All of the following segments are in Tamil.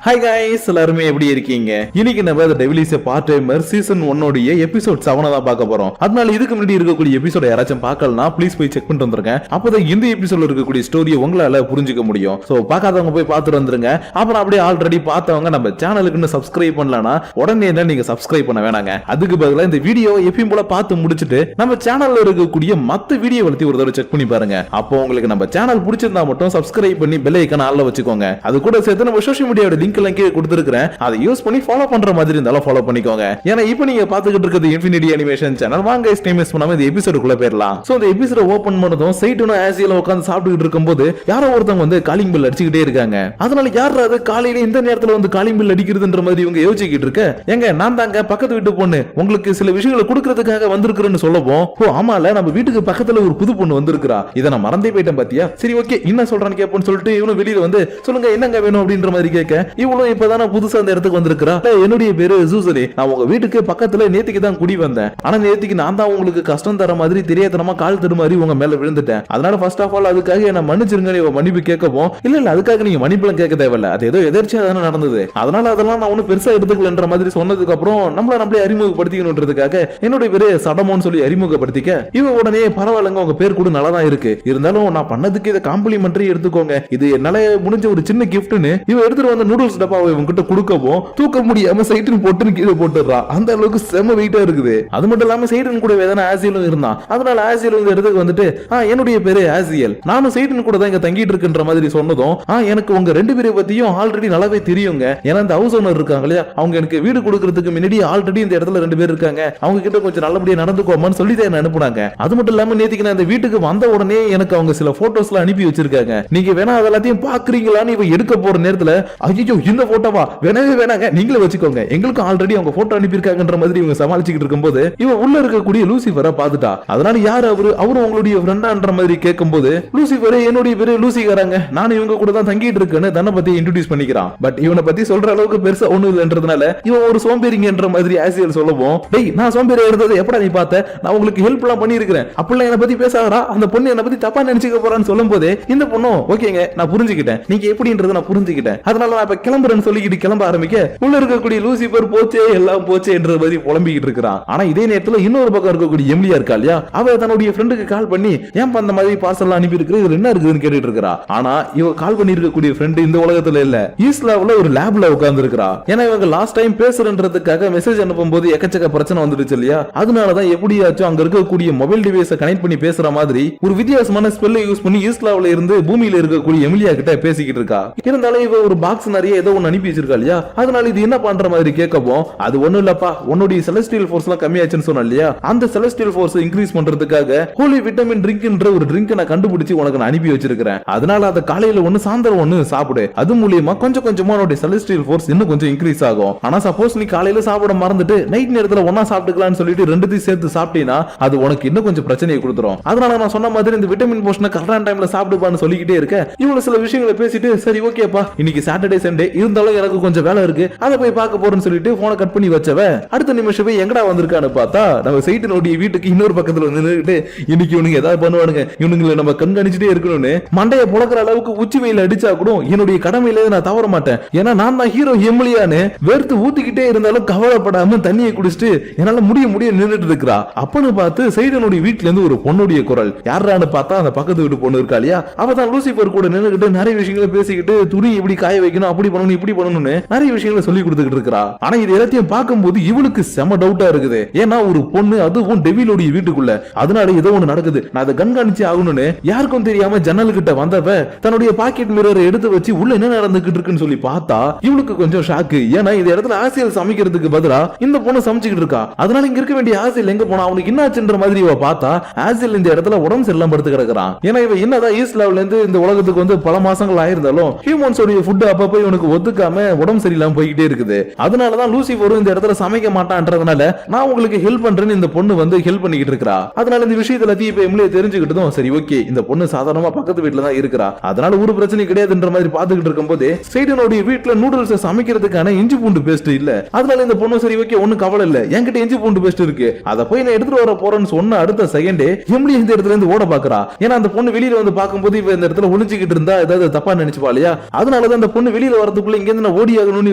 ஹாய் गाइस எல்லாரும் எப்படி இருக்கீங்க? இன்னைக்கு நம்ம The Devil is a Part-Timer season 1 உடைய எபிசோட் 7 தான் பார்க்க போறோம். அதனால இதுக்கு முன்னாடி இருக்கக்கூடிய எபிசோட யாராச்சும் பார்க்கலனா ப்ளீஸ் போய் செக் பண்ணிட்டு வந்துருங்க. அப்பதான் இந்த எபிசோட்ல இருக்கக்கூடிய ஸ்டோரியை உங்களால புரிஞ்சுக்க முடியும். சோ பார்க்காதவங்க போய் பார்த்துட்டு வந்துருங்க. அப்புறம் அப்படியே ஆல்ரெடி பார்த்தவங்க நம்ம சேனலுக்கு இன்னும் சப்ஸ்கிரைப் பண்ணலனா உடனே நீங்க சப்ஸ்கிரைப் பண்ண வேணாங்க. அதுக்கு பதிலா இந்த வீடியோ எப்பவும் போல பார்த்து முடிச்சிட்டு நம்ம சேனல்ல இருக்கக்கூடிய மத்த வீடியோ வளர்த்தி ஒரு தடவை செக் பண்ணி பாருங்க. அப்போ உங்களுக்கு நம்ம சேனல் பிடிச்சிருந்தா மட்டும் சப்ஸ்கிரைப் பண்ணி பெல் ஐகான் ஆல்ல வச்சுக்கோங்க. அது கூட சேர்த்து நம்ம சோஷியல் மீடியாவோட லிங்க் எல்லாம் கீழே கொடுத்திருக்கேன். அதை யூஸ் பண்ணி ஃபாலோ பண்ற மாதிரி இருந்தாலும் ஃபாலோ பண்ணிக்கோங்க. ஏன்னா இப்போ நீங்க பாத்துக்கிட்டு இருக்கிறது இன்ஃபினிட்டி அனிமேஷன் சேனல். வாங்க டைம் வேஸ்ட் பண்ணாம இந்த எபிசோடுக்குள்ள போயிரலாம். சோ இந்த எபிசோட ஓபன் பண்ணதும் சைடுன ஆசியல உட்கார்ந்து சாப்பிட்டுட்டு இருக்கும்போது யாரோ ஒருத்தங்க வந்து காலிங் பெல் அடிச்சிட்டே இருக்காங்க. அதனால யார் அது காலையில இந்த நேரத்துல வந்து காலிங் பெல் அடிக்கிறதுன்ற மாதிரி இவங்க யோசிச்சிட்டு இருக்க. எங்க நான் தாங்க பக்கத்து வீட்டு பொண்ணு, உங்களுக்கு சில விஷயங்களை கொடுக்கிறதுக்காக வந்திருக்கிறேன்னு சொல்லவும், ஓ ஆமால நம்ம வீட்டுக்கு பக்கத்துல ஒரு புது பொண்ணு வந்திருக்கா, இதை நான் மறந்தே போயிட்டேன் பாத்தியா, சரி ஓகே என்ன சொல்றான்னு கேட்போம்னு சொல்லிட்டு இவனும் வெளியில வந்து சொல்லுங்க என்னங்க வேணும் அப்படின்ற மாதிரி கேட்க, இவளும் இப்பதான புதுசா அந்த இடத்துக்கு வந்திருக்கிறா. என்னுடைய பேரு ஜூசலி, நான் உங்க வீட்டுக்கு பக்கத்துல நேத்திக்கு தான் குடி வந்தேன். ஆனா நேத்திக்கு நான் தான் உங்களுக்கு கஷ்டம் தர மாதிரி தெரியாதனமா கால் தடுமாறி உங்க மேல விழுந்துட்டேன். அதனால ஃபர்ஸ்ட் ஆஃப் ஆல் அதுக்காக என்ன மன்னிச்சிருங்க மன்னிப்பு கேட்கவும், இல்ல அதுக்காக நீங்க மன்னிப்புலாம் கேட்க தேவையில்ல, அது ஏதோ எதிர்ச்சியா தானே நடந்தது, அதனால அதெல்லாம் நான் ஒன்னும் பெருசா எடுத்துக்கலன்ற மாதிரி சொன்னதுக்கு அப்புறம் நம்மளே அறிமுகப்படுத்திக்கணும்ன்றதுக்காக என்னுடைய பேரு சடமோன்னு சொல்லி அறிமுகப்படுத்திக்க, இவ உடனே பரவாயில்லங்க உங்க பேர் கூட நல்லா தான் இருக்கு, இருந்தாலும் நான் பண்ணதுக்கு இதை காம்ப்ளிமெண்டரி எடுத்துக்கோங்க, இது என்னால முடிஞ்ச ஒரு சின்ன கிஃப்ட்னு இவ எடுத்துட்டு வந்த நூடுல்ஸ் டப்பாவை இவங்க கிட்ட கொடுக்கவும் தூக்க முடியாம சைட்டின் போட்டு கீழே போட்டுறா. அந்த அளவுக்கு செம வெயிட்டா இருக்குது. அது மட்டும் இல்லாம சைட்டின் கூட வேதனை ஆசியலும் இருந்தான். அதனால ஆசியல் இந்த இடத்துக்கு வந்துட்டு என்னுடைய பேரு ஆசியல், நானும் சைட்டின் கூட தான் இங்க தங்கிட்டு இருக்குன்ற மாதிரி சொன்னதும், எனக்கு உங்க ரெண்டு பேரை பத்தியும் ஆல்ரெடி நல்லாவே தெரியுங்க, ஏன்னா இந்த ஹவுஸ் ஓனர் இருக்காங்க இல்லையா, அவங்க எனக்கு வீடு கொடுக்கறதுக்கு முன்னாடி ஆல்ரெடி இந்த இடத்துல ரெண்டு பேர் இருக்காங்க, அவங்க கிட்ட கொஞ்சம் நல்லபடியா நடந்துக்கோமான்னு சொல்லி தான் அனுப்புனாங்க. அது மட்டும் இல்லாம நேத்திக்கு நான் இந்த வீட்டுக்கு வந்த உடனே எனக்கு அவங்க சில போட்டோஸ் எல்லாம் அனுப்பி வச்சிருக்காங்க, நீங்க வேணா அதெல்லாத்தையும் பாக்குறீங்களான்னு இவ எடுக்க போற நேரத்துல, ஐயோ இந்த போட்டோவா வேணாங்க நீங்களே வச்சுக்கோங்க, எங்களுக்கு ஆல்ரெடி அவங்க போட்டோ அனுப்பியிருக்காங்கன்ற மாதிரி இவங்க சமாளிச்சுக்கிட்டு இருக்கும்போது இவ உள்ள இருக்கக்கூடிய லூசிஃபரை பார்த்துட்டா. அதனால யார் அவரும் உங்களுடைய ஃப்ரெண்டான்ற மாதிரி கேட்கும்போது, லூசிஃபர் என்னுடைய பேரு லூசிகாராங்க, நானும் இவங்க கூட தான் தங்கிட்டு இருக்கேன்னு தன்னை பத்தி இன்ட்ரோடியூஸ் பண்ணிக்கிறான். பட் இவனை பத்தி சொல்ற அளவுக்கு பெருசா ஒண்ணும் இல்லைன்றதுனால இவன் ஒரு சோம்பேறிங்கன்ற மாதிரி ஆசியல் சொல்லவும், டேய் நான் சோம்பேறி இருந்தது எப்படா நீ பார்த்த, நான் உங்களுக்கு ஹெல்ப் எல்லாம் பண்ணிருக்கிறேன், அப்படிலாம் என்னை பத்தி பேசாதடா, அந்த பொண்ணு என்னை பத்தி தப்பா நினைச்சுக்க போறான்னு சொல்லும் போது இந்த பொண்ணும் ஓகேங்க நான் புரிஞ்சுக்கிட்டேன், நீங்க எப்படின்றத நான் புரிஞ்சுக்கிட்டேன், அதனால நான் இப்ப கிளம்புறேன்னு சொல்லிக்கிட்டு கிளம்ப ஆரம்பிக்க, உள்ள இருக்கக்கூடிய லூசிபர் போச்சே எல்லாம் போச்சே என்ற மாதிரி புலம்பிக்கிட்டு இருக்கிறான். ஆனா இதே நேரத்துல இன்னொரு பக்கம் இருக்கக்கூடிய எம்லியா இருக்கா இல்லையா, அவ தன்னுடைய ஃப்ரெண்டுக்கு கால் பண்ணி ஏன் அந்த மாதிரி பார்சல் அனுப்பி இருக்கு, இதுல என்ன இருக்குதுன்னு கேட்டுட்டு இருக்கா. ஆனா இவ கால் பண்ணி இருக்கக்கூடிய ஃப்ரெண்ட் இந்த உலகத்துல இல்ல, ஈஸ்லாவுல ஒரு லேப்ல உட்கார்ந்து இருக்கா. ஏன்னா இவங்க லாஸ்ட் டைம் பேசுறன்றதுக்காக மெசேஜ் அனுப்பும் போது எக்கச்சக்க பிரச்சனை வந்துருச்சு இல்லையா, அதனாலதான் எப்படியாச்சும் அங்க இருக்கக்கூடிய மொபைல் டிவைஸை கனெக்ட் பண்ணி பேசுற மாதிரி ஒரு வித்தியாசமான ஸ்பெல்லை யூஸ் பண்ணி ஈஸ்லாவுல இருந்து பூமியில இருக்கக்கூடிய எம்லியா கிட்ட பேசிக்கிட்டு இருக்கா. இருந்தாலும் இவ ஒரு பாக்ஸ் நிறைய ஏதோ ஒன்னு அனுப்பி வச்சிருக்கா இல்லையா, அதனால இது என்ன பண்ற மாதிரி கேட்கவும், அது ஒண்ணும் இல்லப்பா உன்னுடைய செலஸ்டியல் ஃபோர்ஸ் எல்லாம் கம்மியாச்சுன்னு சொன்ன இல்லையா, அந்த செலஸ்டியல் ஃபோர்ஸ் இன்க்ரீஸ் பண்றதுக்காக ஹோலி விட்டமின் ட்ரிங்க்ன்ற ஒரு ட்ரிங்க் நான் கண்டுபிடிச்சு உனக்கு நான் அனுப்பி வச்சிருக்கிறேன், அதனால அத காலையில ஒண்ணு சாயந்தரம் ஒண்ணு சாப்பிடு, அது மூலியமா கொஞ்சம் கொஞ்சமா உன்னுடைய செலஸ்டியல் ஃபோர்ஸ் இன்னும் கொஞ்சம் இன்க்ரீஸ் ஆகும். ஆனா சப்போஸ் நீ காலையில சாப்பிட மறந்துட்டு நைட் நேரத்துல ஒண்ணா சாப்பிட்டுக்கலாம்னு சொல்லிட்டு ரெண்டுத்தையும் சேர்த்து சாப்பிட்டீங்கன்னா அது உனக்கு இன்னும் கொஞ்சம் பிரச்சனையை கொடுத்துரும். அதனால நான் சொன்ன மாதிரி இந்த விட்டமின் போஷனை கரெக்டான டைம்ல சாப்பிடுப்பான்னு சொல்லிக்கிட்டே இருக்க, இவ்வளவு சில விஷயங்களை பேசிட்டு சரி ஓகேப்பா இன்னைக்கு சாட்டர்டே சண்டே இருந்தாலும் எனக்கு கொஞ்சம் வேலை இருக்கு அதை போய் பார்க்க போறேன்னு சொல்லிட்டு போனை கட் பண்ணி வச்சவ அடுத்த நிமிஷமே எங்கடா வந்திருக்கான்னு பார்த்தா நம்ம சைட்டினுடைய வீட்டுக்கு இன்னொரு பக்கத்துல நின்னுட்டு, இன்னைக்கு இவனுங்க ஏதாவது பண்ணுவானுங்க, இவனுங்களை நம்ம கண்காணிச்சுட்டே இருக்கணும்னு மண்டைய புழக்கிற அளவுக்கு உச்சி வெயில அடிச்சா கூட என்னுடைய கடமையில நான் தவற மாட்டேன், ஏன்னா நான் தான் ஹீரோ எம்லியான்னு வேர்த்து ஊத்திக்கிட்டே இருந்தாலும் கவலைப்படாம தண்ணியை குடிச்சிட்டு என்னால முடிய நின்றுட்டு இருக்கிறா. அப்பன்னு பார்த்து சைடனுடைய வீட்டுல இருந்து ஒரு பொண்ணுடைய குரல், யாரான்னு பார்த்தா அந்த பக்கத்து வீட்டு பொண்ணு இருக்கா இல்லையா, அவதான் லூசிபர் கூட நின்னுகிட்டு நிறைய விஷயங்களை பேசிக்கிட்டு துணி இப்படி காய வைக்கணும் அப்படி பண்ணணும் இப்படி பண்ணணும்னு நிறைய விஷயங்களை சொல்லி கொடுத்துக்கிட்டு இருக்கா. ஆனா இது எல்லாத்தையும் பார்க்கும்போது இவளுக்கு செம டவுட்டா இருக்குது, ஏன்னா ஒரு பொண்ணு அதுவும் டெவிலோடைய வீட்டுக்குள்ள, அதனால ஏதோ ஒண்ணு நடக்குது, நான் அதை கண்காணிச்சு ஆகணும்னு யாருக்கும் தெரியாம ஜன்னல் கிட்ட வந்தவ தன்னுடைய பாக்கெட் மிரரை எடுத்து வச்சு உள்ள என்ன நடந்துகிட்டு இருக்குன்னு சொல்லி பார்த்தா இவளுக்கு கொஞ்சம் ஷாக்கு, ஏன்னா இந்த இடத்துல ஆசியல் சமைக்கிறதுக்கு பதிலா இந்த பொண்ணு சமைச்சுக்கிட்டு இருக்கா. அதனால இங்க இருக்க வேண்டிய ஆசியல் எங்க போனா அவனுக்கு என்னாச்சுன்ற மாதிரி இவ பார்த்தா ஆசியல் இந்த இடத்துல உடம்பு சரியில்லாம படுத்து கிடக்குறான். ஏன்னா இவ என்னதான் ஈஸ்லாவுல இருந்து இந்த உலகத்துக்கு வந்து பல மாசங்கள் ஆயிருந்தாலும் ஹியூமன்ஸோட ஃபுட் அப்பப்போ இவனுக்கு ஒத்துக்காம உடம்பு சரியில்லாம போய்கிட்டே இருக்குது. அதனாலதான் லூசிபர் இந்த இடத்துல சமைக்க மாட்டான்றதுனால நான் உங்களுக்கு ஹெல்ப் பண்றேன்னு இந்த பொண்ணு வந்து ஹெல்ப் பண்ணிக்கிட்டு இருக்கா. அதனால இந்த விஷயத்துல இப்ப எம்லியா தெரிஞ்சுக்கிட்டதும் சரி ஓகே இந்த பொண்ணு சாதாரணமா பக்கத்து வீட்டுல தான் இருக்கா, அதனால ஒரு பிரச்சனை கிடையாதுன்ற மாதிரி பாத்துக்கிட்டு இருக்கும் போது சைடனுடைய வீட்டுல நூடுல்ஸ் சமைக்கிறதுக்கான இஞ்சி பூண்டு பேஸ்ட் இல்ல. அதனால இந்த பொண்ணு சரி ஓகே ஒண்ணு கவலை இல்ல, என்கிட்ட இஞ்சி பூண்டு பேஸ்ட் இருக்கு, அதை போய் நான் எடுத்துட்டு வர போறேன்னு சொன்ன அடுத்த செகண்டே எம்லியா இந்த இடத்துல இருந்து ஓட பாக்குறா. ஏன்னா அந்த பொண்ணு வெளியில வந்து பார்க்கும்போது இவ இந்த இடத்துல ஒளிஞ்சுக்கிட்டு இருந்தா ஏதாவது தப்பா நினைச்சுப்பா இல்லையா, அதனாலதான் அந்த பொண்ணு வெளியில வரது வரதுக்குள்ள இங்க இருந்து ஓடி ஆகணும்னு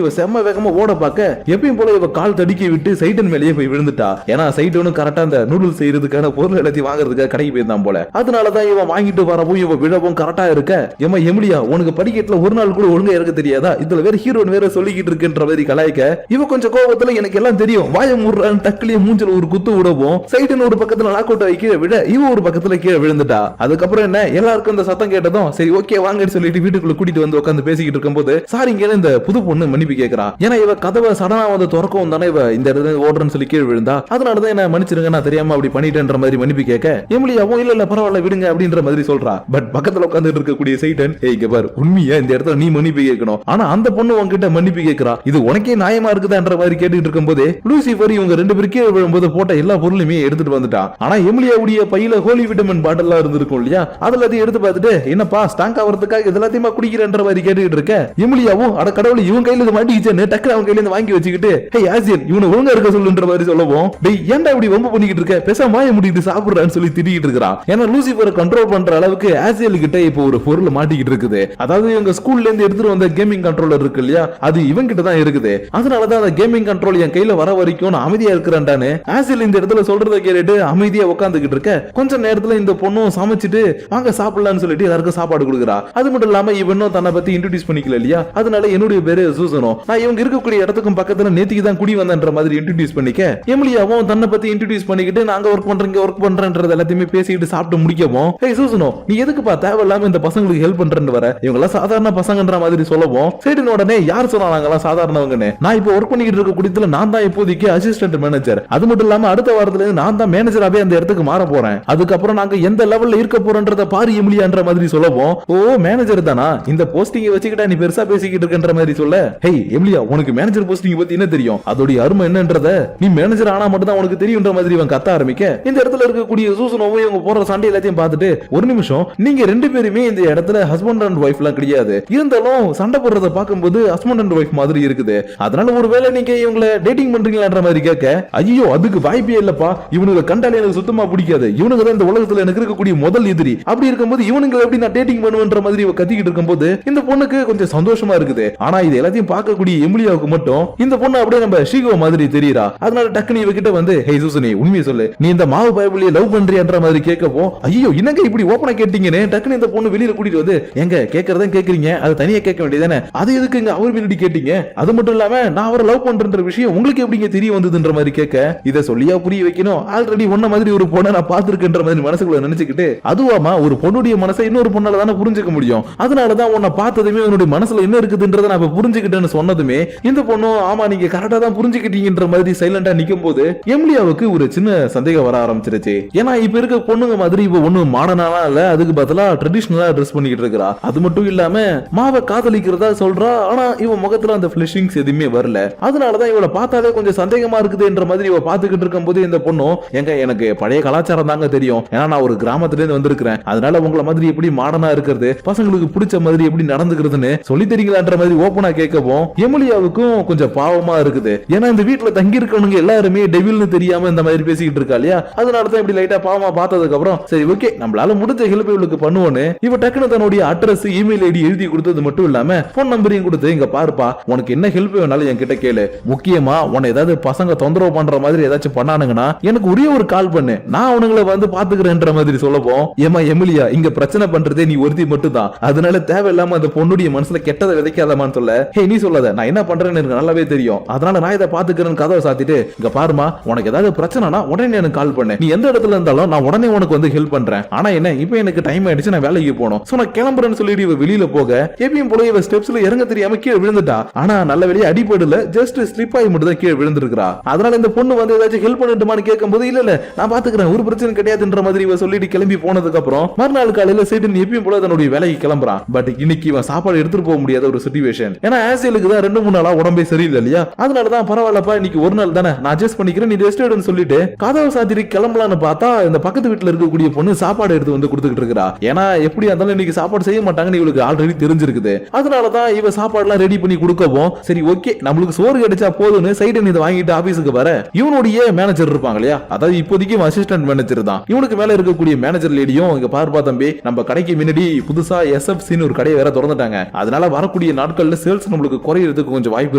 இவ செம்ம வேகமா ஓட பாக்க எப்பயும் போல இவ கால் தடிக்கி விட்டு சைட்டன் மேலேயே போய் விழுந்துட்டா. ஏன்னா சைட்டனும் கரெக்டா அந்த நூடுல்ஸ் செய்யறதுக்கான பொருள் எல்லாத்தையும் வாங்குறதுக்காக கடைக்கு போயிருந்தான் போல. அதனாலதான் இவன் வாங்கிட்டு வரவும் இவ விழவும் கரெக்டா இருக்க, ஏமா எமிலியா உனக்கு படிக்கட்டுல ஒரு நாள் கூட ஒழுங்கா இருக்க தெரியாதா, இதுல வேற ஹீரோன் வேற சொல்லிக்கிட்டு இருக்குன்ற மாதிரி கலாய்க்க இவ கொஞ்சம் கோபத்துல எனக்கு எல்லாம் தெரியும் வாய மூடுறான்னு டக்குலயே மூஞ்சில ஒரு குத்து விடவும் சைட்டன் ஒரு பக்கத்துல நாக் அவுட் ஆகி கீழே விட இவ ஒரு பக்கத்துல கீழே விழுந்துட்டா. அதுக்கப்புறம் என்ன எல்லாருக்கும் இந்த சத்தம் கேட்டதும் சரி ஓகே வாங்கன்னு சொல்லிட்டு வீட்டுக்குள்ள கூட்டிட்டு வந்து உட்காந்து பேசிக்கிட்டு இருக்கும்போது சாரிங்க இந்த புது பொண்ணு மன்னிப்பு கேட்கறா. ஏன்னா இவ கதவை சடனா வந்து திறக்கவும் தானே இவ இந்த இடத்துல ஓடுறன்னு சொல்லி கீழே விழுந்தா. அதனாலதான் என்ன மன்னிச்சிருங்க நான் தெரியாம அப்படி பண்ணிட்டேன்ற மாதிரி மன்னிப்பு கேட்க எமிலியாவும் இல்ல பரவாயில்ல விடுங்க அப்படின்ற மாதிரி சொல்றா. பட் பக்கத்துல உட்கார்ந்துட்டு இருக்கக்கூடிய சைட்டன் இங்க பாரு உண்மையா இந்த இடத்துல நீ மன்னிப்பு கேட்கணும், ஆனா அந்த பொண்ணு உங்ககிட்ட மன்னிப்பு கேட்கறா இது உனக்கே நியாயமா இருக்குதான்ற மாதிரி கேட்டுட்டு இருக்கும்போது லூசிபர் இவங்க ரெண்டு பேரும் கீழே விழும்போது போட்ட எல்லா பொருளுமே எடுத்துட்டு வந்துட்டான். ஆனா எமிலியாவுடைய பையில ஹோலி விட்டமின் பாட்டில் எல்லாம் இருந்திருக்கும் இல்லையா, அதுல அதை எடுத்து பார்த்துட்டு என்னப்பா ஸ்டாங்க் ஆகிறதுக்காக இதெல்லாத்தையுமா குடிக்கிறன்ற மாதிரி கேட்டுக்கிட்டு இருக்க எமிலியாவும் அட கடவுளை இவன் கையில இது மாட்டிக்கிச்சேன்னு டக்குனு அவன் கையில இருந்து வாங்கி வச்சுக்கிட்டு ஹே ஆசியன் இவனை ஒழுங்கா இருக்க சொல்லுன்ற மாதிரி சொல்லவும் டேய் ஏன்டா இப்படி வம்பு பண்ணிக்கிட்டு இருக்க பேசாம வாய மூடிட்டு சாப்பிடுறான்னு சொல்லி திட்டிக்கிட்டு இருக்கான். ஏன்னா லூசிபரை கண்ட்ரோல் பண்ற அளவுக்கு ஆசியல் கிட்ட இப்போ ஒரு பொருள் மாட்டிக்கிட்டு இருக்குது. அதாவது இவங்க ஸ்கூல்ல இருந்து எடுத்துட்டு வந்த கேமிங் கண்ட்ரோலர் இருக்கு இல்லையா, அது இவன் கிட்ட தான் இருக்குது. அதனாலதான் அந்த கேமிங் கண்ட்ரோல் என் கையில வர வரைக்கும் நான் அமைதியா இருக்கிறேன்டான்னு ஆசியல் இந்த இடத்துல சொல்றத கேட்டுட்டு அமைதியா உட்காந்துக்கிட்டு இருக்க. கொஞ்ச நேரத்துல இந்த பொண்ணும் சமைச்சிட்டு வாங்க சாப்பிடலாம்னு சொல்லிட்டு எல்லாருக்கும் சாப்பாடு கொடுக்குறா. அது மட்டும் இல்லாம இவனும் தன்னை பத்தி இன்ட்ரோடியூஸ் பண்ணிக்கல இல்லையா, அதனால என்னுடைய பேரு சூசனோ, நான் இவங்க இருக்கக்கூடிய இடத்துக்கும் பக்கத்துல நேத்திக்கு தான் குடி வந்தன்ற மாதிரி இன்ட்ரோடியூஸ் பண்ணிக்க எமிலியாவும் தன்னை பத்தி இன்ட்ரோடியூஸ் பண்ணிக்கிட்டு நாங்க ஒர்க் பண்றீங்க ஒர்க் பண்றேன்றது எல்லாத்தையுமே பேசிட்டு சாப்பிட்டு முடிக்கவும் ஹேய் சூசனோ நீ எதுக்குப்பா தேவையில்லாம இந்த பசங்களுக்கு ஹெல்ப் பண்றேன்னு வர, இவங்க எல்லாம் சாதாரண பசங்கன்ற மாதிரி சொல்லவும் சைடன் உடனே யார் சொன்னா நாங்கெல்லாம் சாதாரணவங்கன்னு, நான் இப்போ ஒர்க் பண்ணிக்கிட்டு இருக்க குடியத்துல நான் தான் இப்போதைக்கு அசிஸ்டன்ட் மேனேஜர், அது மட்டும் இல்லாம அடுத்த வாரத்துல நான் தான் மேனேஜராவே அந்த இடத்துக்கு மாற போறேன், அதுக்கப்புறம் நாங்க எந்த லெவல்ல இருக்க போறோன்றத பாரு எமிலியான்ற மாதிரி சொல்லவும் ஓ மேனேஜர் தானா இந்த போஸ்டிங் வச்சுக்கிட்டா நீ பெருசா பேசிக்கிட்டு இருக்கன்ற மாதிரி சொல்ல ஹேய் எமிலியா உனக்கு மேனேஜர் போஸ்டிங் பத்தி என்ன தெரியும், அதோட அருமை என்னன்றத நீ மேனேஜர் ஆனா மட்டும் தான் உனக்கு தெரியும்ன்ற மாதிரி இவன் கத்த ஆரம்பிக்க இந்த இடத்துல இருக்கக்கூடிய சூசனோவும் இவங்க போற சண்டை எல்லாத்தையும் பார்த்துட்டு ஒரு நிமிஷம் நீங்க ரெண்டு பேருமே இந்த இடத்துல ஹஸ்பண்ட் அண்ட் ஒய்ஃப் எல்லாம் கிடையாது, இருந்தாலும் சண்டை போடுறத பார்க்கும்போது ஹஸ்பண்ட் அண்ட் ஒய்ஃப் மாதிரி இருக்குது, அதனால ஒருவேளை நீங்க இவங்களை டேட்டிங் பண்றீங்களான்ற மாதிரி கேட்க ஐயோ அதுக்கு வாய்ப்பே இல்லப்பா, இவனுக்கு கண்டாலே எனக்கு சுத்தமா பிடிக்காது, இவனுக்கு தான் இந்த உலகத்துல எனக்கு இருக்கக்கூடிய முதல் எதிரி, அப்படி இருக்கும்போது இவனுங்களை எப்படி நான் டேட்டிங் பண்ணுவேன்ற மாதிரி இவ கத்திக்கிட்டு இருக்கும்போது இந்த பொண்ணுக்கு கொஞ்சம் சந்தோஷமா இருக்குது. ஆனா இது எல்லாத்தையும் பார்க்கக்கூடிய எமிலியாவுக்கு மட்டும் இந்த பொண்ணு அப்படியே நம்ம ஷீகோ மாதிரி தெரியறா. அதனால டக்குனு இவகிட்ட வந்து ஹே சூசனி உண்மையை சொல்லு நீ இந்த மாவு பைபிளிய லவ் பண்றியன்ற மாதிரி கேட்கவும் ஐயோ என்னங்க இப்படி ஓபனா கேட்டீங்கன்னு டக்குனு இந்த பொண்ணு வெளியில கூட்டிட்டு வந்து எங்க கேட்கறதா கேக்குறீங்க அது தனியா கேட்க வேண்டியதானே, அது எதுக்கு இங்க அவர் முன்னாடி கேட்டீங்க, அது மட்டும் இல்லாம நான் அவரை லவ் பண்றன்ற விஷயம் உங்களுக்கு எப்படிங்க தெரிய வந்ததுன்ற மாதிரி கேட்க இத சொல்லியா புரிய வைக்கணும், ஆல்ரெடி ஒன்ன மாதிரி ஒரு பொண்ணை நான் பாத்துருக்கேன்ற மாதிரி மனசுக்குள்ள நினைச்சுக்கிட்டு அதுவாமா ஒரு பொண்ணுடைய மனசை இன்னொரு பொண்ணால தானே புரிஞ்சுக்க முடியும், அதனாலதான் உன்னை பார்த்ததுமே உன்னுடைய மனசுல என்ன இருக்குதுன்றத நான் புரிஞ்சுக்கிட்டேன்னு சொன்னதுமே இந்த பொண்ணும் ஆமா நீங்க கரெக்டா தான் புரிஞ்சுக்கிட்டீங்கன்ற மாதிரி சைலண்டா நிக்கும் போது எமிலியாவுக்கு ஒரு சின்ன சந்தேகம் வர ஆரம்பிச்சிருச்சு. ஏன்னா இப்ப இருக்க பொண்ணுங்க மாதிரி இப்ப ஒண்ணு மாடர்னால இல்ல, அதுக்கு பதிலா ட்ரெடிஷனலா ட்ரெஸ் பண்ணிக்கிட்டு இருக்கா. அது மட்டும் இல்லாம மாவை காதலிக்கிறதா சொல்றா, ஆனா இவ முகத்துல அந்த ஃபிளஷிங்ஸ் எதுவுமே வரல, அதனாலதான் இவளை பார்த்தாலே கொஞ்சம் சந்தேகமா இருக்குதுன்ற மாதிரி இவ பாத்துக்கிட்டு இருக்கும் போது இந்த பொண்ணும் எங்க எனக்கு பழைய கலாச்சாரம் தாங்க தெரியும், ஏன்னா நான் ஒரு கிராமத்துல இருந்து வந்திருக்கிறேன், அதனால உங்களை மாதிரி எப்படி மாடர்னா இருக்கிறது பசங்களுக்கு பிடிச்ச மாதிரி எப்படி நடந்துக்கிறதுன்னு சொல்லி தெரியுங்களான்ற மாதிரி ஓபனா கேட்கவும் எமிலியாவுக்கும் கொஞ்சம் பாவமா இருக்குது. ஏன்னா இந்த வீட்டுல தங்கி இருக்கவங்க எல்லாருமே டெவில்னு தெரியாம இந்த மாதிரி பேசிக்கிட்டு இருக்கா இல்லையா, அதனாலதான் இப்படி லைட்டா பாவமா பார்த்ததுக்கு அப்புறம் சரி ஓகே நம்மளால முடிஞ்ச ஹெல்ப் இவளுக்கு பண்ணுவோன்னு இவ டக்குனு தன்னுடைய அட்ரஸ் இமெயில் ஐடி எழுதி கொடுத்தது மட்டும் இல்லாம போன் நம்பரையும் கொடுத்து இங்க பாருப்பா உனக்கு என்ன ஹெல்ப் வேணாலும் என்கிட்ட கேளு, முக்கியமா உன்னை ஏதாவது பசங்க தொந்தரவு பண்ற மாதிரி ஏதாச்சும் பண்ணானுங்கன்னா எனக்கு ஒரே ஒரு கால் பண்ணு நான் அவனுங்களை வந்து பாத்துக்கிறேன்ற மாதிரி சொல்லவும் ஏமா எமிலியா இங்க பிரச்சனை பண்றதே நீ ஒருத்தி மட்டும் தான், அதனால தேவையில்லாம அந்த பொண்ணுடைய மனசுல கெட்டதை விதைக்காதமான்னு சொல்ல ஹே நீ சொல்லாத நான் என்ன பண்றேன்னு எனக்கு நல்லாவே தெரியும், அதனால நான் இதை பாத்துக்கிறேன்னு கதவை சாத்திட்டு இங்க பாருமா உனக்கு ஏதாவது பிரச்சனைனா உடனே எனக்கு கால் பண்ணு, நீ எந்த இடத்துல இருந்தாலும் நான் உடனே உனக்கு வந்து ஹெல்ப் பண்றேன், ஆனா என்ன இப்போ எனக்கு டைம் ஆயிடுச்சு நான் வேலைக்கு போகணும், சோ நான் கிளம்புறேன்னு சொல்லிட்டு இவ வெளியில போக எப்பயும் போல இவ ஸ்டெப்ஸ்ல இறங்க தெரியாம கீழே விழுந்துட்டா. ஆனா நல்ல வெளியே அடிபடல, ஜஸ்ட் ஸ்லிப் ஆகி மட்டும் தான் கீழே விழுந்திருக்கா. அதனால இந்த பொண்ணு வந்து ஏதாச்சும் ஹெல்ப் பண்ணட்டுமான்னு கேட்கும்போது இல்ல இல்ல நான் பாத்துக்கிறேன் ஒரு பிரச்சனை கிடையாதுன்ற மாதிரி இவ சொல்லிட்டு கிளம்பி போனதுக்கு அப்புறம் மறுநாள் காலையில சைடன் எப்பயும் போல தன்னுடைய வேலைக்கு கிளம்புறான். பட் இன்னைக்கு இவன் சாப்பாடு எடுத்துட்டு போக முடியாத ஒரு சிச்சுவேஷன், ஏன்னா ஆசியலுக்கு தான் 2-3 நாளா உடம்பே சரியில்லை இல்லையா, அதனாலதான் பரவாயில்லப்பா இன்னைக்கு ஒரு நாள் தானே நான் அட்ஜஸ்ட் பண்ணிக்கிறேன் நீ ரெஸ்ட் எடுன்னு சொல்லிட்டு கதவை சாத்திட்டு கிளம்பலான்னு பார்த்தா இந்த பக்கத்து வீட்டுல இருக்கக்கூடிய பொண்ணு சாப்பாடு எடுத்து வந்து கொடுத்துக்கிட்டு இருக்கா. ஏன்னா எப்படி இருந்தாலும் இன்னைக்கு சாப்பாடு செய்ய மாட்டாங்கன்னு இவளுக்கு ஆல்ரெடி தெரிஞ்சிருக்குது, அதனாலதான் இவ சாப்பாடு எல்லாம் ரெடி பண்ணி கொடுக்கவும் சரி ஓகே நம்மளுக்கு சோறு கிடைச்சா போதும்னு சைடன் இதை வாங்கிட்டு ஆபீஸுக்கு வர இவனுடைய மேனேஜர் இருப்பாங்க இல்லையா, அதாவது இப்போதைக்கு அசிஸ்டன்ட் மேனேஜர் தான், இவனுக்கு மேல இருக்கக்கூடிய மேனேஜர் லேடியும் இங்க பார்ப்பா தம்பி நம்ம கடைக்கு முன்னாடி புதுசா SFC ஒரு கடையை வேற திறந்துட்டாங்க, அதனால வரக்கூடிய வரக்கூடிய நாட்கள்ல சேல்ஸ் நம்மளுக்கு குறையிறதுக்கு கொஞ்சம் வாய்ப்பு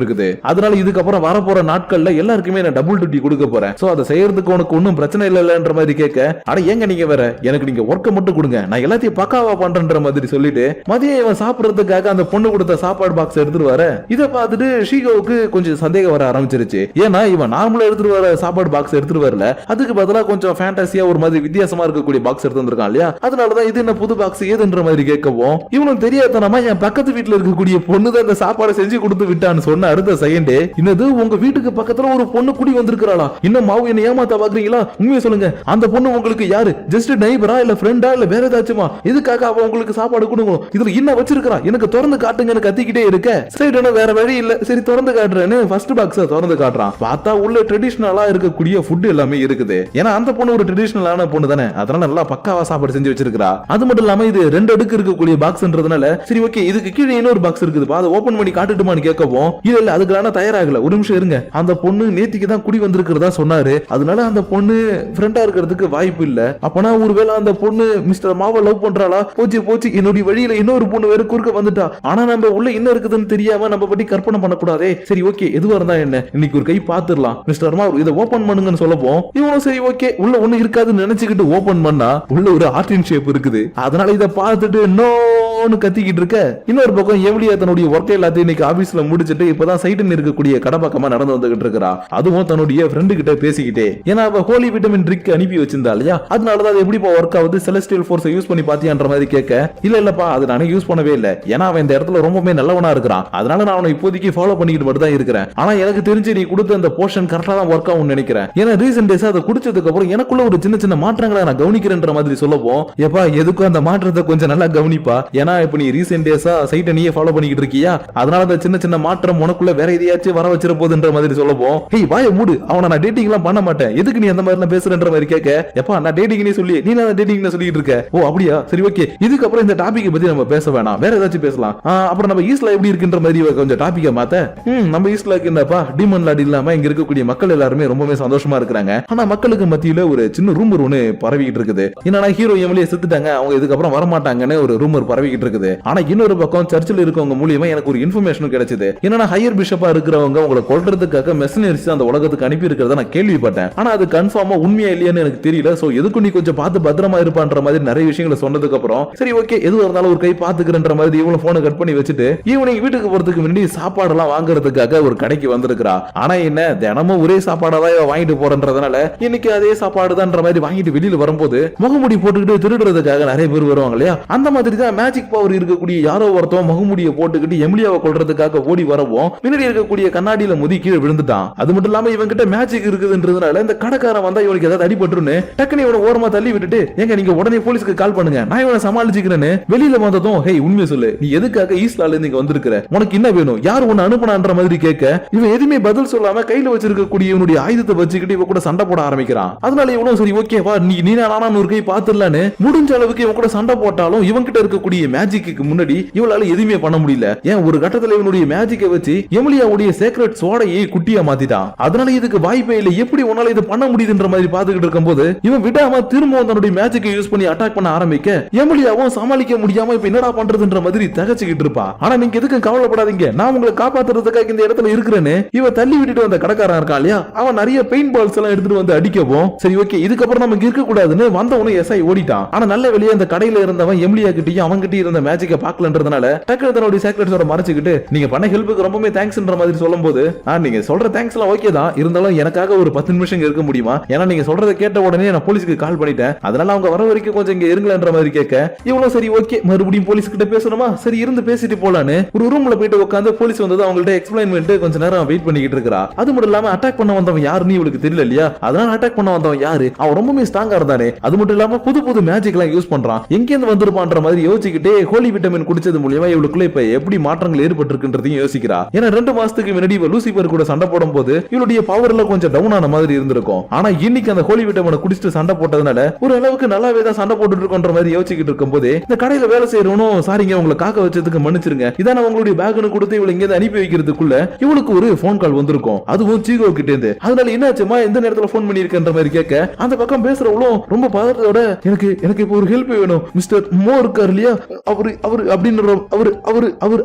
இருக்குது. அதனால இதுக்கப்புறம் வரப்போற நாட்கள்ல எல்லாருக்குமே நான் டபுள் டியூட்டி கொடுக்க போறேன். சோ அதை செய்யறதுக்கு உனக்கு ஒன்னும் பிரச்சனை இல்லன்ற மாதிரி கேட்க, அட ஏங்க நீங்க வேற, எனக்கு நீங்க ஒர்க்க மட்டும் கொடுங்க, நான் எல்லாத்தையும் பக்காவா பண்றேன்ற மாதிரி சொல்லிட்டு மதியம் இவன் சாப்பிடறதுக்காக அந்த பொண்ணு கொடுத்த சாப்பாடு பாக்ஸ் எடுத்துட்டு வர, இதை பார்த்துட்டு ஷீகோவுக்கு கொஞ்சம் சந்தேகம் வர ஆரம்பிச்சிருச்சு. ஏன்னா இவன் நார்மலா எடுத்துட்டு வர சாப்பாடு பாக்ஸ் எடுத்துட்டு வரல, அதுக்கு பதிலா கொஞ்சம் ஃபேண்டசியா ஒரு மாதிரி வித்தியாசமா இருக்கக்கூடிய பாக்ஸ் எடுத்து வந்திருக்கான் இல்லையா. அதனாலதான் இது என்ன புது பாக்ஸ் ஏதுன்ற மாதிரி கேட்கவும், இவனும் தெரியாதனமா என் பக்கத்து வீட்டுல இருக்கக்கூடிய பொண்ணு தான் இந்த சாப்பாடு செஞ்சு கொடுத்து விட்டான்னு சொன்ன அடுத்த செகண்டே, இன்னது உங்க வீட்டுக்கு பக்கத்துல ஒரு பொண்ணு குடி வந்திருக்காளா, இன்னும் மாவு என்ன ஏமாத்த பாக்குறீங்களா, உண்மையை சொல்லுங்க, அந்த பொண்ணு உங்களுக்கு யாரு, ஜஸ்ட் நெய்பரா இல்ல ஃப்ரெண்டா இல்ல வேற ஏதாச்சுமா, இதுக்காக அவ உங்களுக்கு சாப்பாடு கொடுக்கணும், இதுல என்ன வச்சிருக்கா எனக்கு திறந்து காட்டுங்கன்னு கத்திக்கிட்டே இருக்க, சரி வேற வழி இல்ல, சரி திறந்து காட்டுறேன்னு ஃபர்ஸ்ட் பாக்ஸ திறந்து காட்டுறான். பார்த்தா உள்ள ட்ரெடிஷனலா இருக்கக்கூடிய ஃபுட் எல்லாமே இருக்குது. ஏன்னா அந்த பொண்ணு ஒரு ட்ரெடிஷனலான பொண்ணு தானே, அதனால நல்லா பக்காவா சாப்பாடு செஞ்சு வச்சிருக்கா. அது மட்டும் இல்லாம இது 2 அடுக்கு இருக்கக்கூடிய பாக்ஸ்ன்றதுனால சரி ஓகே இதுக்கு கீழே இன்னொரு பாக்ஸ் இருக்குது, அதை ஓபன் பண்ணி காட்டுட்டுமான்னு கேட்கவும், இல்ல இல்ல அதுக்கான தயாராகல, ஒரு நிமிஷம் இருங்க, அந்த பொண்ணு நேத்திக்கு தான் குடி வந்திருக்கிறதா சொன்னாரு, அதனால அந்த பொண்ணு ஃப்ரெண்டா இருக்கிறதுக்கு வாய்ப்பு இல்ல. அப்பனா ஒருவேளை அந்த பொண்ணு மிஸ்டர் மாவை லவ் பண்றாளா, போச்சு போச்சு என்னுடைய வழியில இன்னொரு பொண்ணு வேற குறுக்க வந்துட்டா, ஆனா நம்ம உள்ள என்ன இருக்குதுன்னு தெரியாம நம்ம பத்தி கற்பனை பண்ணக்கூடாதே, சரி ஓகே எதுவா இருந்தா என்ன, இன்னைக்கு ஒரு கை பாத்துடலாம் மிஸ்டர் மாவு, இதை ஓபன் பண்ணுங்கன்னு சொல்லப்போம், இவனும் சரி ஓகே உள்ள ஒண்ணு இருக்காதுன்னு நினைச்சுக்கிட்டு ஓபன் பண்ணா உள்ள ஒரு ஆர்டின் ஷேப் இருக்குது. அதனால இதை பார்த்துட்டு நோன்னு கத்திக்கிட்டு இருக்க, இன்னொரு பக்கம் எவலியா தன்னுடைய ஒர்க் எல்லாத்தையும் இன்னைக்கு ஆபீஸ்ல முடிச்சிட்டு இப்பதான் சைட்டுன்னு இருக்கக்கூடிய கடை பக்கமா நடந்து வந்துகிட்டு இருக்கா. அதுவும் தன்னுடைய ஃப்ரெண்டு கிட்ட பேசிக்கிட்டே, ஏன்னா அவ ஹோலி விட்டமின் ட்ரிக் அனுப்பி வச்சிருந்தா இல்லையா, அதனாலதான் அது எப்படி ஒர்க் ஆகுது, செலஸ்டியல் ஃபோர்ஸை யூஸ் பண்ணி பாத்தியான்ற மாதிரி கேட்க, இல்ல இல்லப்பா அது நானே யூஸ் பண்ணவே இல்ல, ஏன்னா அவன் இந்த இடத்துல ரொம்பவே நல்லவனா இருக்கிறான், அதனால நான் அவனை இப்போதைக்கு ஃபாலோ பண்ணிக்கிட்டு மட்டும் தான் இருக்கிறேன், ஆனா எனக்கு தெரிஞ்சு நீ கொடுத்த அந்த போர்ஷன் கரெக்டா தான் ஒர்க் ஆகும்னு நினைக்கிறேன், ஏன்னா ரீசன்ட் டேஸ் அதை குடிச்சதுக்கு அப்புறம் எனக்குள்ள ஒரு சின்ன சின்ன மாற்றங்களை நான் கவனிக்கிறேன்ற மாதிரி சொல்லவும், எப்பா எதுக்கும் அந்த மாற்றத்தை கொஞ்சம் நல்லா கவனிப்பா, ஏன்னா இப்ப நீ ரீசென்ட் டேஸா சைட்டை நீயே ஃபாலோ பண்ணிக்கிட்டு இருக்கியா, அதனால அந்த சின்ன சின்ன மாற்றம் உனக்குள்ள வேற எதையாச்சும் வர வச்சிர போகுதுன்ற மாதிரி சொல்லவும், ஹேய் வாயை மூடு, அவனை நான் டேட்டிங் எல்லாம் பண்ண மாட்டேன், எதுக்கு நீ அந்த மாதிரி பேசுறன்ற மாதிரி கேட்க, எப்பா நான் டேட்டிங் நீ சொல்லி நீ நான் டேட்டிங் சொல்லிட்டு இருக்க, ஓ அப்படியா சரி ஓகே இதுக்கப்புறம் இந்த டாபிக் பத்தி நம்ம பேச வேணாம், வேற ஏதாச்சும் பேசலாம், அப்புறம் நம்ம ஈஸ்ட்ல எப்படி இருக்குன்ற மாதிரி கொஞ்சம் டாபிக்க மாத்த, நம்ம ஈஸ்ட்ல என்னப்பா டீமன் லார்ட் இல்லாம இங்க இருக்கக்கூடிய மக்கள் எல்லாருமே ரொம்பவே சந்தோஷமா இருக்கிறாங்க, ஆனா மக்களுக்கு மத்தியில ஒரு சின்ன ரூமர் ஒன்னு பரவிக்கிட்டு இருக்குது, என்னன்னா ஹீரோ எம்எல்ஏ செத்துட்டாங்க, அவங்க இதுக்கப்புறம் வரமாட்டாங்கன்னு ஒரு ரூமர் பரவிக்கிட்டு இருக்குது. ஆனா இன்னொரு பக்கம் சர்ச்சில் இருக்கவங்க மூலியமா எனக்கு ஒரு இன்ஃபர்மேஷன் கிடைச்சது, என்னன்னா ஹையர் பிஷப்பா இருக்கிறவங்க உங்களை கொல்றதுக்காக மெசனரிஸ் அந்த உலகத்துக்கு அனுப்பி இருக்கிறத நான் கேள்விப்பட்டேன், ஆனா அது கன்ஃபார்மா உண்மையா இல்லையான்னு எனக்கு தெரியல, சோ எதுக்கு நீ கொஞ்சம் பார்த்து பத்திரமா இருப்பான்ற மாதிரி நிறைய விஷயங்களை சொன்னதுக்கு அப்புறம் சரி ஓகே எதுவா இருந்தாலும் ஒரு கை பாத்துக்கிறன்ற மாதிரி இவங்க போனை கட் பண்ணி வச்சுட்டு ஈவினிங் வீட்டுக்கு போறதுக்கு முன்னாடி சாப்பாடு எல்லாம் வாங்குறதுக்காக ஒரு கடைக்கு வந்திருக்கா. ஆனா என்ன தினமும் ஒரே சாப்பாடாதான் வாங்கிட்டு போறன்றதுனால இன்னைக்கு அதே சாப்பாடு தான் மாதிரி வாங்கிட்டு வெளியில வரும்போது முகமுடி போட்டுக்கிட்டு திருடுறதுக்காக நிறைய பேர் வருவாங்க இல்லையா, அந்த மாதிரி தான் மேஜிக் பவர் இருக்கக்கூடிய யாரோ ஒருத்தன் முகமுடியை போட்டுக்கிட்டு எமிலியாவை கொல்றதுக்காக ஓடி வரவும் பின்னாடி இருக்கக்கூடிய கண்ணாடியில முதி கீழே விழுந்துட்டான். அது மட்டும் இல்லாம இவன் கிட்ட மேஜிக் இருக்குதுன்றதுனால இந்த கடைக்காரன் வந்தா இவனுக்கு ஏதாவது அடிபட்டுருன்னு டக்குனு இவனை ஓரமா தள்ளி விட்டுட்டு, எங்க நீங்க உடனே போலீஸ்க்கு கால் பண்ணுங்க, நான் இவனை சமாளிச்சுக்கிறேன்னு வெளியில வந்ததும், ஹே உண்மையை சொல்லு, நீ எதுக்காக ஈஸ்ட்லால இருந்து இங்க வந்திருக்கிற, உனக்கு என்ன வேணும், யார் உன்னை அனுப்புனான்ற மாதிரி கேட்க, இவன் எதுவுமே பதில் சொல்லாம கையில வச்சிருக்கக்கூடிய இவனுடைய ஆயுதத்தை வச்சுக்கிட்டு இவன் கூட சண்டை போட ஆரம்பிக்கிறான். அதனால இவனும் சரி ஓகேவா நீ நானும் ஒரு கை பாத்துடலான்னு முடிஞ்ச அளவுக்கு இவன் கூட சண்டை போட்டாலும் இவன் கிட்ட இருக்கக்கூடிய மேஜிக்கு முன்னாடி இவளால எதுவுமே பண்ண முடியல. ஏன் ஒரு கட்டத்துல இவனுடைய மேஜிக்கை வச்சு எமிலியாவுடைய சீக்ரெட் சோடையை குட்டியா மாத்திட்டான். அதனால இதுக்கு வாய்ப்பே இல்லை, எப்படி உன்னால இது பண்ண முடியுதுன்ற மாதிரி பாத்துக்கிட்டு இருக்கும்போது இவன் விடாம திரும்பவும் தன்னுடைய மேஜிக்கை யூஸ் பண்ணி அட்டாக் பண்ண ஆரம்பிக்க எமிலியாவும் சமாளிக்க முடியாம இப்ப என்னடா பண்றதுன்ற மாதிரி தகச்சிக்கிட்டு இருப்பா. ஆனா நீங்க எதுக்கு கவலைப்படாதீங்க, நான் உங்களை காப்பாத்துறதுக்காக இந்த இடத்துல இருக்கிறேன்னு இவ தள்ளி விட்டுட்டு வந்த கடைக்காரன் இருக்கான் இல்லையா, அவன் நிறைய பெயிண்ட் பால்ஸ் எல்லாம் எடுத்துட்டு வந்து அடிக்கவும் சரி ஓகே இதுக்கப்புறம் நமக்கு இருக்க கூடாதுன்னு வந்தவனும் எஸ்ஐ ஓடிட்டான். ஆனா நல்ல வெளியே அந்த கடையில இருந்தவன் எமிலியா கிட்டயும் அவங்க கிட்ட இருந்த மேஜிக்கை பாக்கலன்றதுனால டக்குனு தன்னுடைய சீக்ரெட்ஸோட மறைச்சுக்கிட்டு நீங்க பண்ண ஹெல்ப்புக்கு ரொம்பவே தேங்க்ஸ்ன்ற மாதிரி சொல்லும்போது, நீங்க சொல்ற தேங்க்ஸ் எல்லாம் ஓகே தான், இருந்தாலும் எனக்காக ஒரு 10 நிமிஷம் இருக்க முடியுமா, ஏன்னா நீங்க சொல்றதை கேட்ட உடனே நான் போலீஸ்க்கு கால் பண்ணிட்டேன், அதனால அவங்க வர வரைக்கும் கொஞ்சம் இங்க இருங்களன்ற மாதிரி கேட்க இவ்வளவு சரி ஓகே மறுபடியும் போலீஸ் கிட்ட பேசணுமா, சரி இருந்து பேசிட்டு போலான்னு ஒரு ரூம்ல போயிட்டு உட்காந்து போலீஸ் வந்து அவங்கள்ட்ட எக்ஸ்பிளைன் பண்ணிட்டு கொஞ்ச நேரம் வெயிட் பண்ணிக்கிட்டு இருக்கா. அது மட்டும் இல்லாம அட்டாக் பண்ண வந்தவன் யாருன்னு இவளுக்கு தெரியல இல்லையா, அதனால அட்டாக் பண்ண வந்தவன் யாரு, அவன் ரொம்பவே ஸ்ட்ராங்கா இருந்தானே, அது மட்டும் இல்லாம புது புது மேஜிக் எல்லாம் யூஸ் பண்றான், எங்க இருந்து வந்திருப்பான்ற மாதிரி யோசிச்சுக்கிட்டே ஹோலி விட்டமின் குடிச்சது மூலமா இவளுக்குள்ள இப்ப எப்படி மாற்றங்கள் ஏற்பட்டிருக்குன்றதையும் யோசிக்கிறா. ஏன்னா 2 மாசத்துக்கு முன்னாடி லூசிபர் கூட சண்டை போடும் போது இவளுடைய பவர்ல கொஞ்சம் டவுன் ஆன மாதிரி இருந்திருக்கும். ஆனா இன்னைக்கு அந்த ஹோலி விட்டமினை குடிச்சிட்டு சண்டை போட்டதுனால ஒரு அளவுக்கு நல்லாவே தான் சண்டை போட்டுட்டு இருக்கோன்ற மாதிரி யோசிச்சுக்கிட்டு இருக்கும்போது இந்த கடையில வேலை செய்யறவனும் சாரிங்க உங்களை காக்க வச்சதுக்கு மன்னிச்சிருங்க, இதான உங்களுடைய பேக்னு கொடுத்து இவளை இங்க அனுப்பி வைக்கிறதுக்குள்ள இவளுக்கு ஒரு போன் கால் வந்திருக்கும், அதுவும் சீகோ கிட்ட இருந்து. அதனால என்னாச்சுமா எந்த நேரத்துல போன் பண்ணிருக்கன்ற மாதிரி கேட்க அந்த பக்கம் பேசுறவளும் ரொம்ப பதட்டத்தோட எனக்கு இப்போ ஒரு ஹெல்ப் வேணும், மிஸ்டர் மோ இருக்காரு இல்லையா அவரு அவரு அப்படின்னு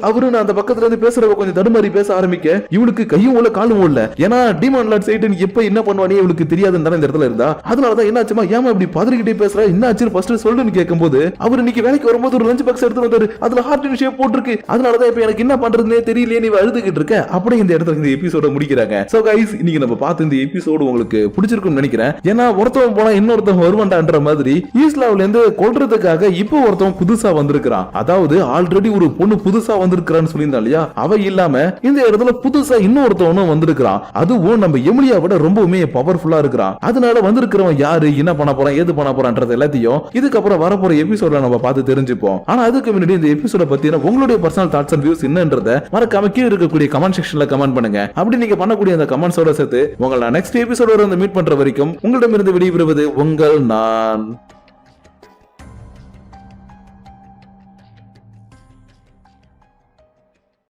அவருன்னு அந்த பக்கத்துல இருந்து பேசுறவ கொஞ்சம் தடுமாறி பேச ஆரம்பிக்க இவளுக்கு கையும் உள்ள காலும் உள்ள. ஏன்னா டீமன் லார்ட் சைடன் எப்ப என்ன பண்ணுவானே இவளுக்கு தெரியாதுன்னு இந்த இடத்துல இருந்தா. அதனாலதான் என்னாச்சுமா ஏமா இப்படி பதறிக்கிட்டே பேசுறா, என்னாச்சு ஃபர்ஸ்ட் சொல்லுன்னு கேட்கும்போது அவர் இன்னைக்கு வேலைக்கு வரும்போது ஒரு லஞ்ச் பாக்ஸ் எடுத்து வந்தாரு, அதுல ஹார்ட் ஷேப் போட்டுருக்கு, அதனாலதான் இப்ப எனக்கு என்ன பண்றதுன்னே தெரியலையே நீ அழுதுகிட்டு இருக்க. அப்படியே இந்த இடத்துல இந்த எபிசோட முடிக்கிறாங்க. சோ கைஸ், இன்னைக்கு நம்ம பார்த்த இந்த எபிசோடு உங்களுக்கு பிடிச்சிருக்கும்னு நினைக்கிறேன். ஏன்னா ஒருத்தவன் போனா இன்னொருத்தவன் வருவான்டான்ற மாதிரி ஈஸ்லாவுல இருந்து கொல்றதுக்காக இப்போ ஒருத்தவன் புதுசா வந்திருக்கான். அதாவது ஆல்ரெடி ஒரு பொண்ணு புதுசா வந்திருக்கான்னு சொல்லியிருந்தா இல்லையா, அவ இல்லாம இந்த இடத்துல புதுசா இன்னொருத்தவனும் வந்திருக்கான். அதுவும் நம்ம எமிலியா விட ரொம்பவுமே பவர்ஃபுல்லா இருக்கிறான். அதனால வந்திருக்கிறவன் யாரு, என்ன பண்ண போறான், ஏது பண்ண போறான்றது எல்லாத்தையும் இதுக்கப்புறம் வரப்போற எபிசோட்ல நம்ம பார்த்து தெரிஞ்சுப்போம். ஆனா அதுக்கு முன்னாடி இந்த எபிசோட பத்தின உங்களுடைய பர்சனல் தாட்ஸ் அண்ட் வியூஸ் என்னன்றத மறக்காம கீழ இருக்கக்கூடிய கமெண்ட் செக்ஷன்ல கமெண்ட் பண்ணுங்க. அப்படி நீங்க பண்ணக்கூடிய அந்த கமெண்ட்ஸோட சேர்த்து உங்களை நெக்ஸ்ட் எபிசோட வந்து மீட் பண்ற வரைக்கும் உங்களிடமிருந்து விடைபெறுவது உங்கள் நான்.